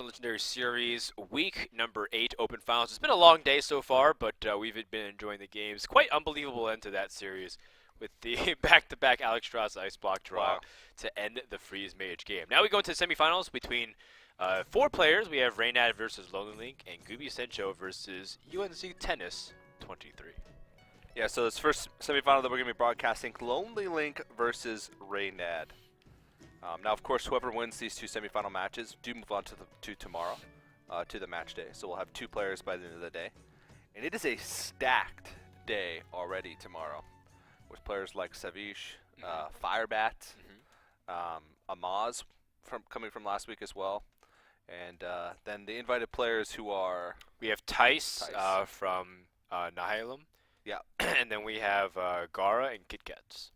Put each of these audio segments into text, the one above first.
Hearthstone Legendary Series, week number 8, Open Finals. It's been a long day so far, but we've been enjoying the games. Quite unbelievable end to that series with the back-to-back Alex Strauss Ice Block draw to end the Freeze Mage game. Now we go into the semifinals between 4 players. We have Reynad versus LonelyLink and Gubi Sencho versus UNC Tennis 23. Yeah, so this first semifinal that we're going to be broadcasting, LonelyLink versus Reynad. Now, of course, whoever wins these 2 semifinal matches do move on to tomorrow, to the match day. So we'll have 2 players by the end of the day. And it is a stacked day already tomorrow, with players like Savish, Firebat, Amaz coming from last week as well. And then the invited players who are... We have Tice. From Nihilum. Yeah. And then we have Gara and KitKats.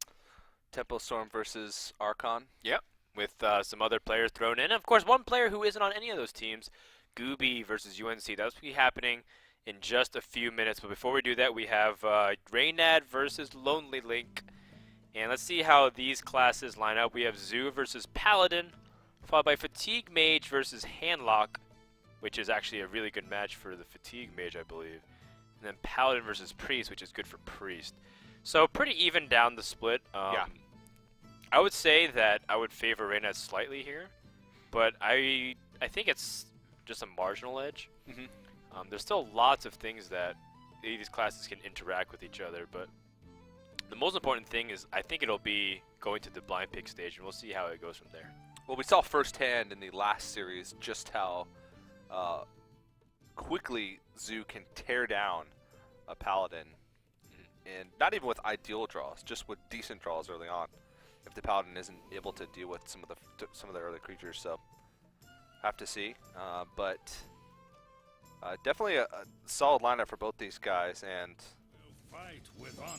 Tempo Storm versus Archon. Yep. With some other players thrown in. Of course, one player who isn't on any of those teams, Gubi versus UNC. That's be happening in just a few minutes. But before we do that, we have Reynad versus LonelyLink. And let's see how these classes line up. We have Zoo versus Paladin, followed by Fatigue Mage versus Handlock, which is actually a really good match for the Fatigue Mage, I believe. And then Paladin versus Priest, which is good for Priest. So pretty even down the split. Yeah. I would say that I would favor Reynad slightly here, but I think it's just a marginal edge. There's still lots of things that these classes can interact with each other, but the most important thing is I think it'll be going to the blind pick stage, and we'll see how it goes from there. Well, we saw firsthand in the last series just how quickly Zoo can tear down a Paladin, and not even with ideal draws, just with decent draws early on, if the Paladin isn't able to deal with some of the early creatures. So have to see, but definitely a solid lineup for both these guys. And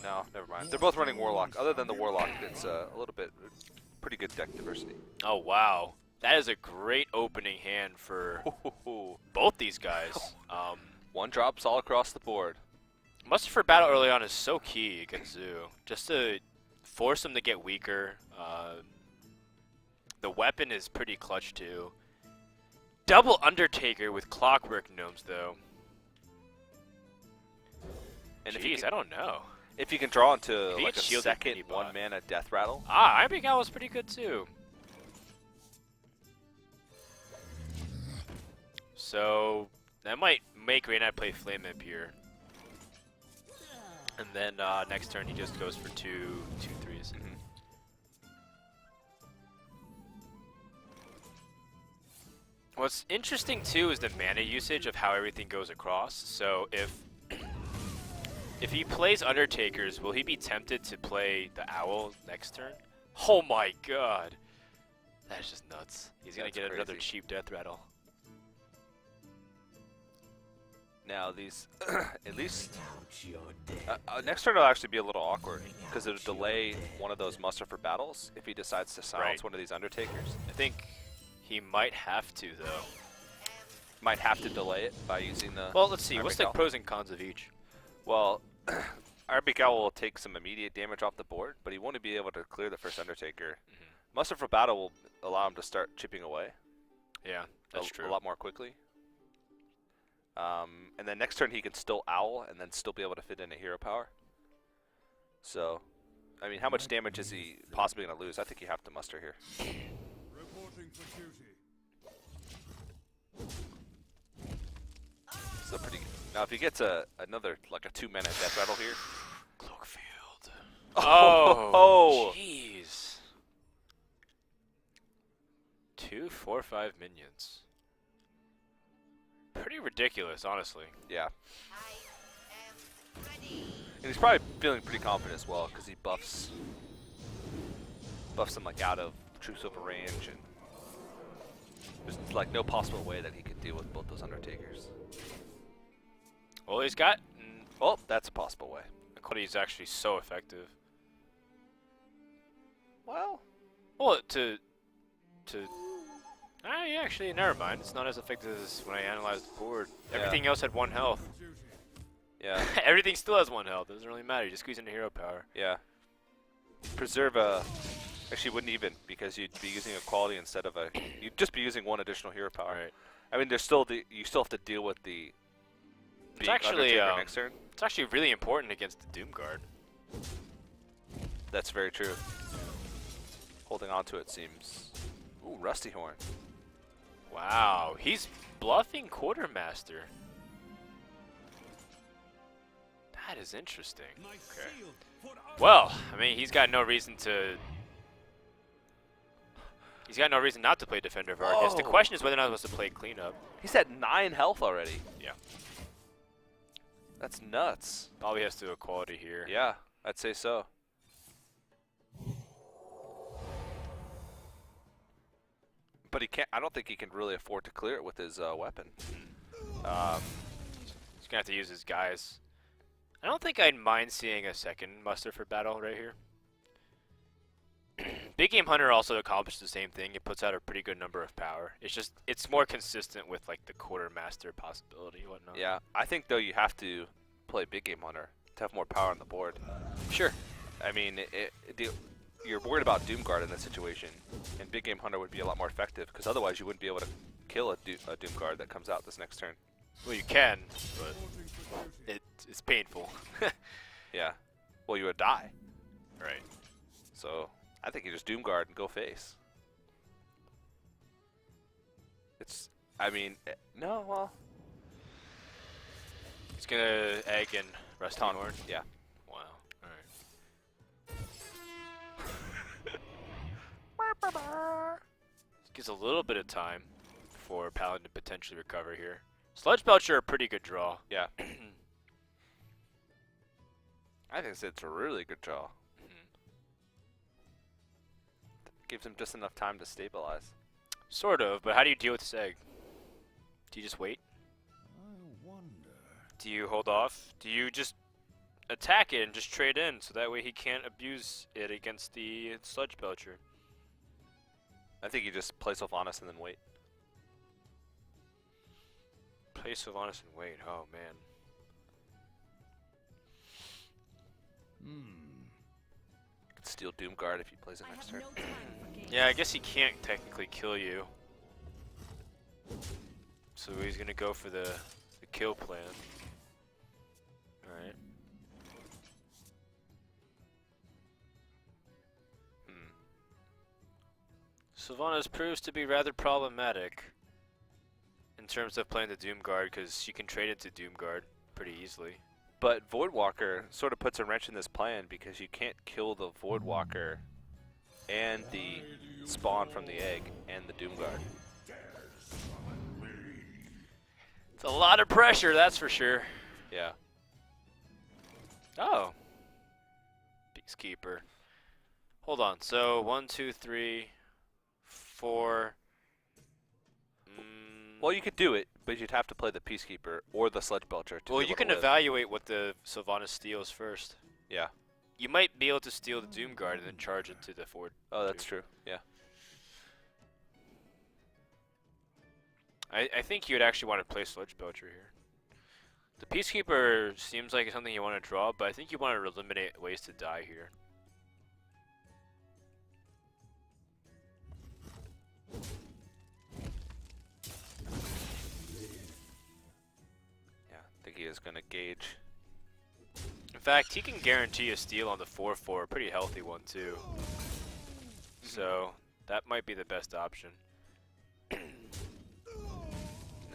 no, never mind, they're both running Warlock. Other than the Warlock, it's a little bit pretty good deck diversity. Oh wow, that is a great opening hand for both these guys. One drops all across the board. Muster for battle early on is so key against Zoo, just to force them to get weaker. The weapon is pretty clutch too. Double Undertaker with Clockwork Gnomes though. And jeez, I don't know. If you can draw into like a shield second 1-mana Death Rattle. I think that was pretty good too. So that might make Reynad play Flame Imp here. And then next turn he just goes for 2 3s. What's interesting too is the mana usage of how everything goes across. So if he plays Undertakers, will he be tempted to play the Owl next turn? Oh my god. That's just nuts. He's going to get another cheap Death Rattle. Now these, at least, next turn will actually be a little awkward, because it'll delay one of those muster for battles if he decides to silence one of these Undertakers. I think he might have to, though. Might have to delay it by using the... Well, let's see. What's the pros and cons of each? Well, Arabic Owl will take some immediate damage off the board, but he won't be able to clear the first Undertaker. Muster for battle will allow him to start chipping away. Yeah, that's true. A lot more quickly. And then next turn he can still Owl and then still be able to fit in a hero power. So, I mean, how much damage is he possibly going to lose? I think you have to muster here. Reporting for duty. So pretty good. Now if he gets another, like a 2-mana Death Rattle here. Cloakfield. Oh! Jeez. 2 4 5 minions. Pretty ridiculous, honestly. Yeah. And he's probably feeling pretty confident as well, because he buffs him like out of True Silver range, and there's like no possible way that he could deal with both those Undertakers. Well, he's got... Oh, that's a possible way. He's actually so effective. Well, yeah, actually, never mind. It's not as effective as when I analyzed the board. Yeah. Everything else had 1 health. Yeah. Everything still has 1 health. It doesn't really matter. You just squeeze into hero power. Yeah. Preserve actually wouldn't even, because you'd be using a quality instead of a... You'd just be using 1 additional hero power. Right. I mean, there's still you still have to deal with the It's actually Undertaker next turn. it's actually really important against the Doom Guard. That's very true. Holding on to it seems. Ooh, Rusty Horn. Wow, he's bluffing Quartermaster. That is interesting. Okay. Well, I mean, he's got no reason not to play Defender of Arcus. The Whoa. question is whether or not he supposed to play Cleanup. He's at 9 health already. Yeah. That's nuts. Probably has to equality here. Yeah, I'd say so. But he can't. I don't think he can really afford to clear it with his weapon. He's gonna have to use his guys. I don't think I'd mind seeing a second muster for battle right here. Big Game Hunter also accomplishes the same thing. It puts out a pretty good number of power. It's more consistent with like the Quartermaster possibility and whatnot. Yeah, I think though you have to play Big Game Hunter to have more power on the board. Sure. I mean, you're worried about Doomguard in this situation, and Big Game Hunter would be a lot more effective because otherwise you wouldn't be able to kill a Doomguard that comes out this next turn. Well, you can, but it's painful. Yeah. Well, you would die. Right. So I think you just Doomguard and go face. It's. I mean, no. Well, He's gonna egg and Rusty Taunt. Horn. Yeah. Wow. All right. Gives a little bit of time for Paladin to potentially recover here. Sludge Belcher, a pretty good draw. Yeah. I think it's a really good draw. Gives him just enough time to stabilize. Sort of, but how do you deal with this egg? Do you just wait? I wonder. Do you hold off? Do you just attack it and just trade in so that way he can't abuse it against the Sludge Belcher? I think you just play Sylvanas and then wait. Play Sylvanas and wait. Oh, man. Could steal Doomguard if he plays it next turn. Yeah, I guess he can't technically kill you. So he's going to go for the kill plan. Alright. Sylvanas proves to be rather problematic in terms of playing the Doomguard because she can trade into Doomguard pretty easily. But Voidwalker sort of puts a wrench in this plan because you can't kill the Voidwalker and the spawn from the egg and the Doomguard. It's a lot of pressure, that's for sure. Yeah. Oh. Peacekeeper. Hold on. So 1, 2, 3, 4. Well, you could do it, but you'd have to play the Peacekeeper or the Sludge Belcher. Well, you can evaluate what the Sylvanas steals first. Yeah. You might be able to steal the Doomguard and then charge into the Ford. Oh, that's true. Yeah. I think you'd actually want to play Sludge Belcher here. The Peacekeeper seems like something you want to draw, but I think you want to eliminate ways to die here. Yeah, I think he is going to gauge. In fact, he can guarantee a steal on the 4-4, a pretty healthy one too. So that might be the best option. And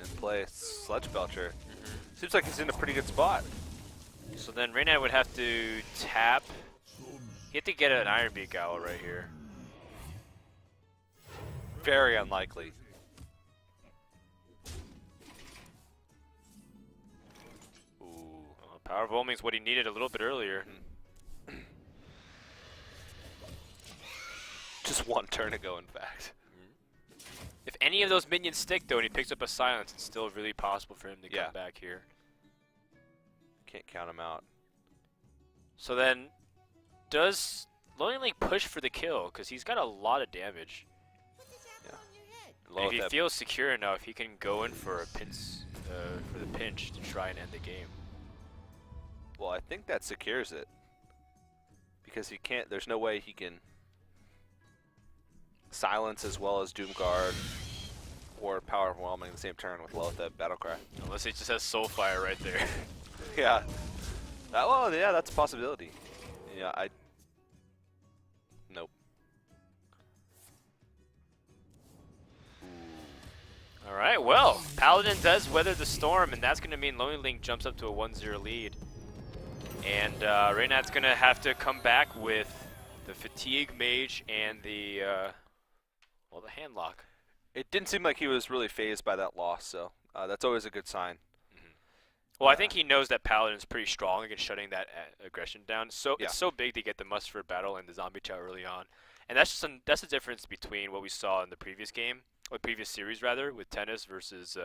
then play Sludge Belcher. Seems like he's in a pretty good spot. So then Reynad would have to tap. He had to get an Iron Beak Owl right here. Very unlikely. Ooh. Power of Oming is what he needed a little bit earlier. Just one turn ago, in fact. If any of those minions stick though and he picks up a silence, it's still really possible for him to come back here. Can't count him out. So then, does LonelyLink push for the kill? Because he's got a lot of damage. And if he feels secure enough, he can go in for a pinch to try and end the game. Well, I think that secures it. Because he can't, there's no way he can silence as well as Doomguard or Power Overwhelming the same turn with Loath Battle Cry. Unless he just has Soulfire right there. Yeah. Well, yeah, that's a possibility. Yeah, Nope. All right, well, Paladin does weather the storm, and that's going to mean LonelyLink jumps up to a 1-0 lead. And Reynad's going to have to come back with the Fatigue Mage and the, well, the Handlock. It didn't seem like he was really phased by that loss, so that's always a good sign. Well, I think he knows that Paladin's pretty strong against shutting that aggression down. So Yeah. it's so big to get the must for battle and the zombie chow early on, and that's just that's the difference between what we saw in the previous game, or previous series rather, with Tennis versus